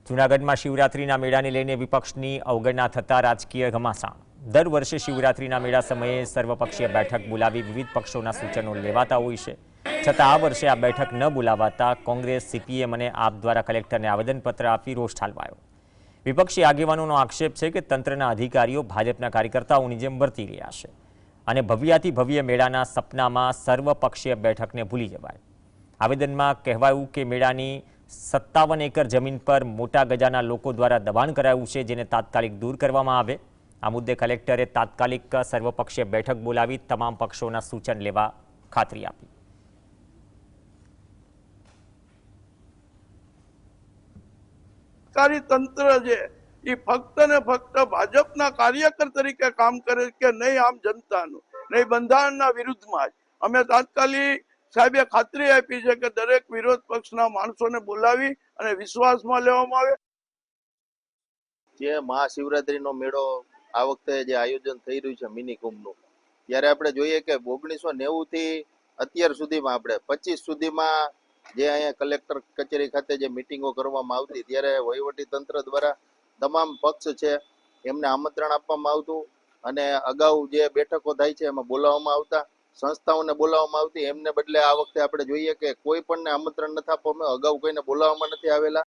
જૂનાગઢમાં શિવરાત્રીના મેળાને લઈને વિપક્ષની અવગણના થતા રાજકીય ઘમાસાણ। દર વર્ષે શિવરાત્રીના મેળા સમયે સર્વપક્ષીય બેઠક બોલાવી વિવિધ પક્ષોના સૂચનો લેવાતા હોય છે, છતાં આ વર્ષે આ બેઠક ન બોલાવાતા કોંગ્રેસ, સીપીએમ અને આપ દ્વારા કલેક્ટરને આવેદનપત્ર આપી રોષ ઠાલવાયો। વિપક્ષી આગેવાનોનો આક્ષેપ છે કે તંત્રના અધિકારીઓ ભાજપના કાર્યકર્તાઓની જેમ વર્તી રહ્યા છે અને ભવ્યાથી ભવ્ય મેળાના સપનામાં સર્વપક્ષીય બેઠકને ભૂલી જવાય। આવેદનમાં કહેવાયું કે મેળાની 57 એકર જમીન પર મોટા ગજાના લોકો દ્વારા દબાણ કરાયું છે, જેને તાત્કાલિક દૂર કરવામાં આવે। આ મુદ્દે કલેક્ટરે તાત્કાલિક સર્વપક્ષીય બેઠક બોલાવી તમામ પક્ષોના સૂચન લેવા ખાતરી આપી। સરકારી તંત્ર છે એ ફક્ત ને ફક્ત ભાજપના કાર્યકર તરીકે કામ કરે કે નહીં, આમ જનતાનું નહીં, બંધારણના વિરુદ્ધમાં જ અમે તાત્કાલિક સાહેબે ખાતરી આપી છે કે દરેક વિરોધ પક્ષના માણસોને બોલાવી અને વિશ્વાસમાં લેવામાં આવે। જે મહાશિવરાત્રીનો મેળો આ વખતે જે આયોજન થઈ રહ્યું છે મિની કુંભનું, ત્યારે આપણે જોઈએ કે 1990 થી અત્યાર સુધીમાં આપણે 25 સુધીમાં જે અહીંયા કલેક્ટર કચેરી ખાતે જે મિટિંગો કરવામાં આવતી, ત્યારે વહીવટી તંત્ર દ્વારા તમામ પક્ષ છે એમને આમંત્રણ આપવામાં આવતું અને અગાઉ જે બેઠકો થાય છે એમાં બોલાવવામાં આવતા, સંસ્થાઓને બોલાવવામાં આવતી। એમને બદલે આ વખતે આપણે જોઈએ કે કોઈ પણને આમંત્રણ નથી આપવામાં, અગાઉ કોઈને બોલાવવામાં નથી આવેલા।